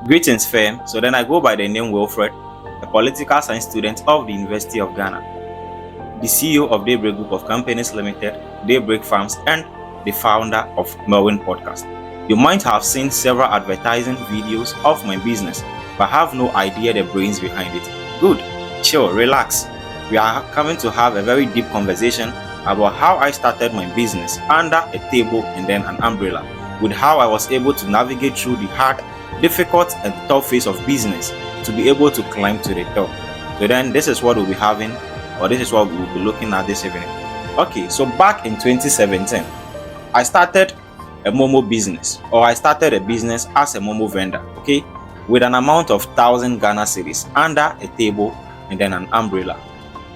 Greetings, fam. So then I go by the name Wilfred, a political science student of the University of Ghana, the CEO of Daybreak Group of Companies Limited, Daybreak Farms, and the founder of Melvin Podcast. You might have seen several advertising videos of my business, but have no idea the brains behind it. Good, chill, relax. We are coming to have a very deep conversation about how I started my business under a table and then an umbrella, with how I was able to navigate through the hard, difficult, and tough phase of business to be able to climb to the top. So then this is what we'll be having, or this is what we will be looking at this evening. Okay, so back in 2017, I started a Momo business, or I started a business as a Momo vendor, okay, with an amount of 1,000 Ghana cedis under a table and then an umbrella,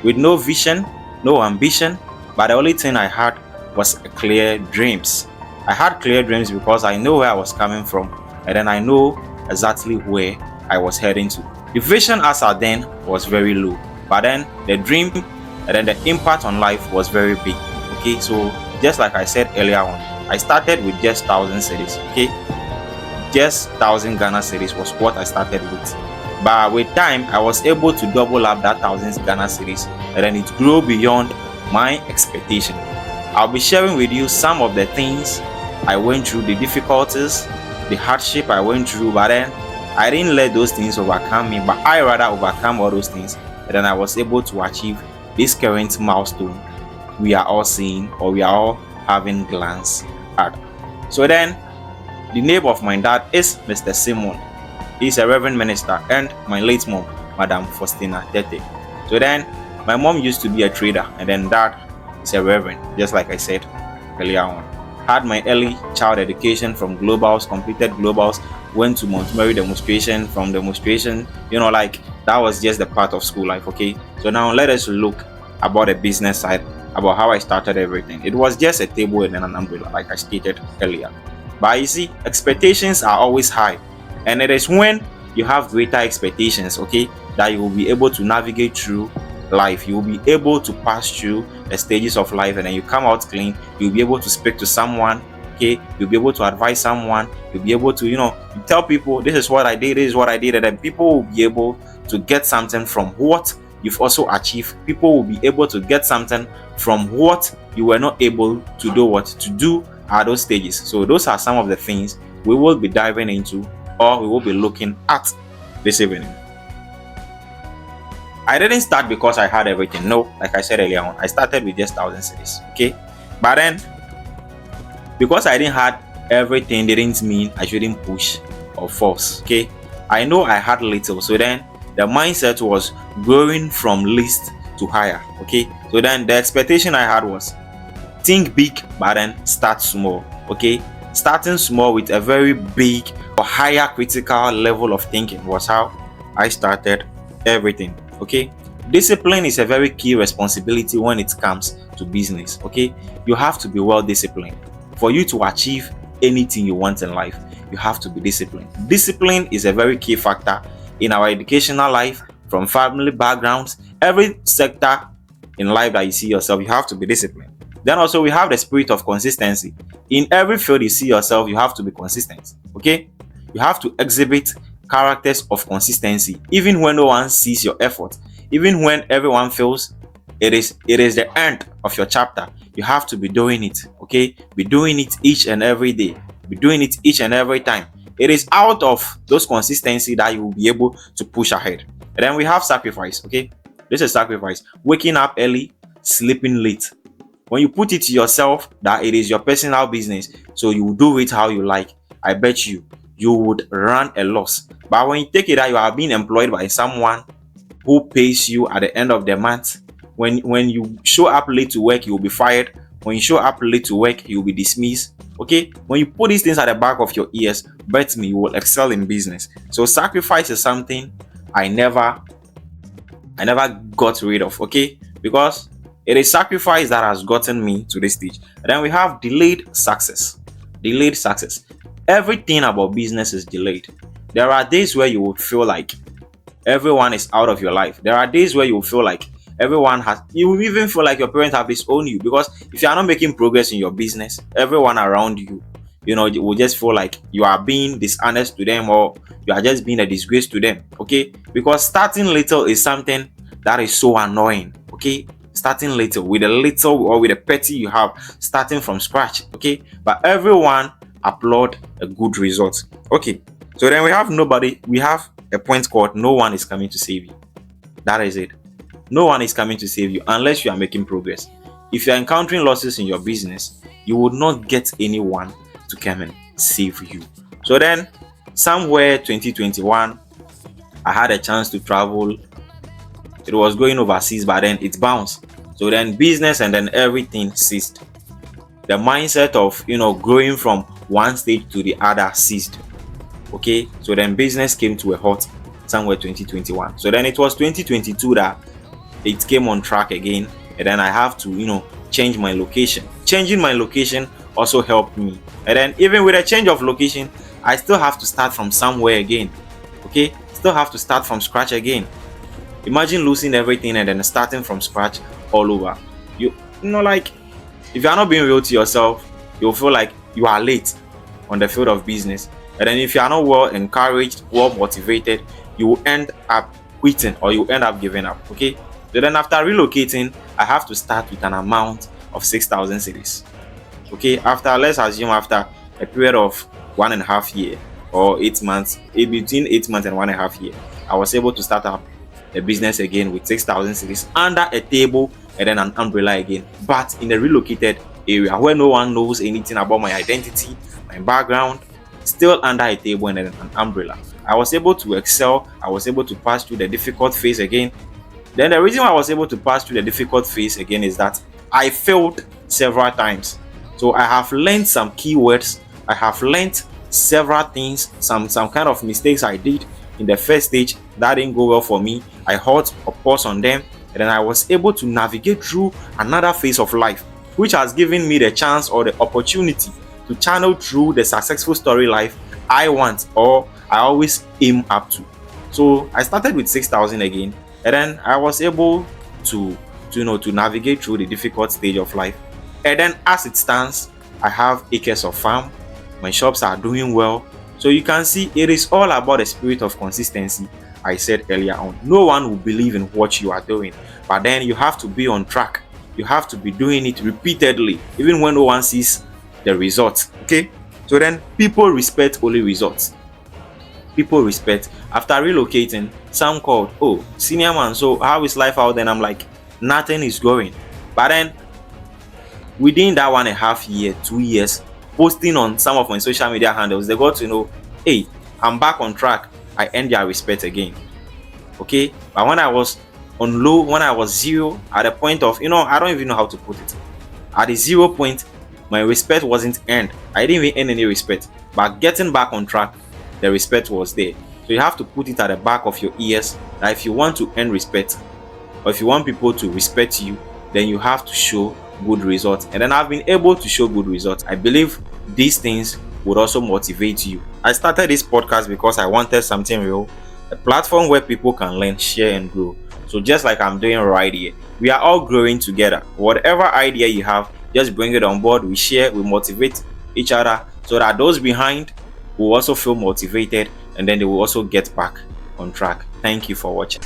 with no vision, no ambition, but the only thing I had was clear dreams. I had clear dreams because I know where I was coming from, and then I know exactly where I was heading to. The vision as at then was very low, but then the dream and then the impact on life was very big. Okay, so just like I said earlier on, I started with just 1,000 cedis. Okay, just 1,000 Ghana cedis was what I started with. But with time, I was able to double up that 1,000 Ghana cedis, and then it grew beyond my expectation. I'll be sharing with you some of the things I went through, the difficulties, the hardship I went through, but then I didn't let those things overcome me, but I rather overcome all those things, and then I was able to achieve this current milestone we are all seeing, or we are all having glance at. So then, the name of my dad is Mr. Simon. He's a reverend minister, and my late mom, Madam Faustina Tete. So then, my mom used to be a trader, and then dad is a reverend, just like I said earlier on. Had my early child education from globals, completed globals, went to Montgomery demonstration, from demonstration, like that was just the part of school life. Okay, so now let us look about the business side, about how I started everything. It was just a table and an umbrella, like I stated earlier. But you see, expectations are always high, and it is when you have greater expectations, okay, that you will be able to navigate through life. You will be able to pass through the stages of life, and then you come out clean. You'll be able to speak to someone, okay, you'll be able to advise someone, you'll be able to you tell people this is what I did, this is what I did, and then people will be able to get something from what you've also achieved. People will be able to get something from what you were not able to do at those stages. So those are some of the things we will be diving into, or we will be looking at this evening. I didn't start because I had everything. No, like I said earlier on, I started with just 1,000 cedis. Okay, but then because I didn't have everything, didn't mean I shouldn't push or force. Okay, I know I had little, so then the mindset was growing from least to higher. Okay, so then the expectation I had was think big, but then start small. Okay, starting small with a very big or higher critical level of thinking was how I started everything. Okay, discipline is a very key responsibility when it comes to business. Okay, you have to be well disciplined for you to achieve anything you want in life. You have to be disciplined. Discipline is a very key factor in our educational life, from family backgrounds, every sector in life that you see yourself, you have to be disciplined. Then also we have the spirit of consistency. In every field you see yourself, you have to be consistent. Okay, you have to exhibit characters of consistency, even when no one sees your effort, even when everyone feels it is the end of your chapter. You have to be doing it. Okay, be doing it each and every day, be doing it each and every time. It is out of those consistency that you will be able to push ahead. And then we have sacrifice. Okay, this is sacrifice: waking up early, sleeping late. When you put it to yourself that it is your personal business, so you do it how you like, I bet you would run a loss. But when you take it that you are being employed by someone who pays you at the end of the month, when you show up late to work, you will be fired. When you show up late to work, you will be dismissed. Okay, when you put these things at the back of your ears, bet me you will excel in business. So sacrifice is something I never got rid of. Okay, because it is sacrifice that has gotten me to this stage. And then we have delayed success. Delayed success. Everything about business is delayed. There are days where you will feel like everyone is out of your life. There are days where you will feel like you will even feel like your parents have disowned you, because if you are not making progress in your business, everyone around you you will just feel like you are being dishonest to them, or you are just being a disgrace to them. Okay, because starting little is something that is so annoying. Okay, starting little with a little or with a petty you have, starting from scratch. Okay, but everyone applaud a good result. Okay, so then we have a point called no one is coming to save you. That is it. No one is coming to save you unless you are making progress. If you are encountering losses in your business, you would not get anyone to come and save you. So then, somewhere 2021, I had a chance to travel. It was going overseas, but then it bounced. So then, business and then everything ceased. The mindset of growing from one stage to the other ceased. Okay, so then business came to a halt somewhere 2021. So then it was 2022 that it came on track again, and then I have to change my location. Changing my location also helped me, and then even with a change of location, I still have to start from somewhere again. Okay, still have to start from scratch again. Imagine losing everything and then starting from scratch all over. Like, if you are not being real to yourself, you'll feel like you are late on the field of business, and then if you are not well encouraged, well motivated, you will end up quitting, or you end up giving up. Okay, so then after relocating, I have to start with an amount of 6,000 cedis. Okay, let's assume after a period of 1.5 years or 8 months, between 8 months and 1.5 years, I was able to start up a business again with 6,000 cedis under a table and then an umbrella again, but in a relocated area where no one knows anything about my identity, my background, still under a table and then an umbrella. I was able to excel. I was able to pass through the difficult phase again. Then the reason why I was able to pass through the difficult phase again is that I failed several times. So I have learned some keywords. I have learned several things, some kind of mistakes I did in the first stage that didn't go well for me. I halt or pause on them, and then I was able to navigate through another phase of life, which has given me the chance or the opportunity to channel through the successful story life I want, or I always aim up to. So I started with 6,000 again, and then I was able to navigate through the difficult stage of life. And then as it stands, I have acres of farm. My shops are doing well. So you can see it is all about the spirit of consistency. I said earlier on, no one will believe in what you are doing, but then you have to be on track. You have to be doing it repeatedly, even when no one sees the results. Okay, so then people respect only results. People respect. After relocating, some called, oh, senior man, so how is life out there? And I'm like, nothing is going. But then within that 1.5 year, 2 years, posting on some of my social media handles, they got to know, hey, I'm back on track. I earned their respect again. Okay, but when I was on low, when I was zero, at the point of I don't even know how to put it. At the 0 point, my respect wasn't earned. I didn't even earn any respect. But getting back on track, the respect was there. So you have to put it at the back of your ears that if you want to earn respect, or if you want people to respect you, then you have to show good results. And then I've been able to show good results. I believe these things would also motivate you. I started this podcast because I wanted something real, a platform where people can learn, share, and grow. So just like I'm doing right here, we are all growing together. Whatever idea you have, just bring it on board. We share, we motivate each other, so that those behind will also feel motivated, and then they will also get back on track. Thank you for watching.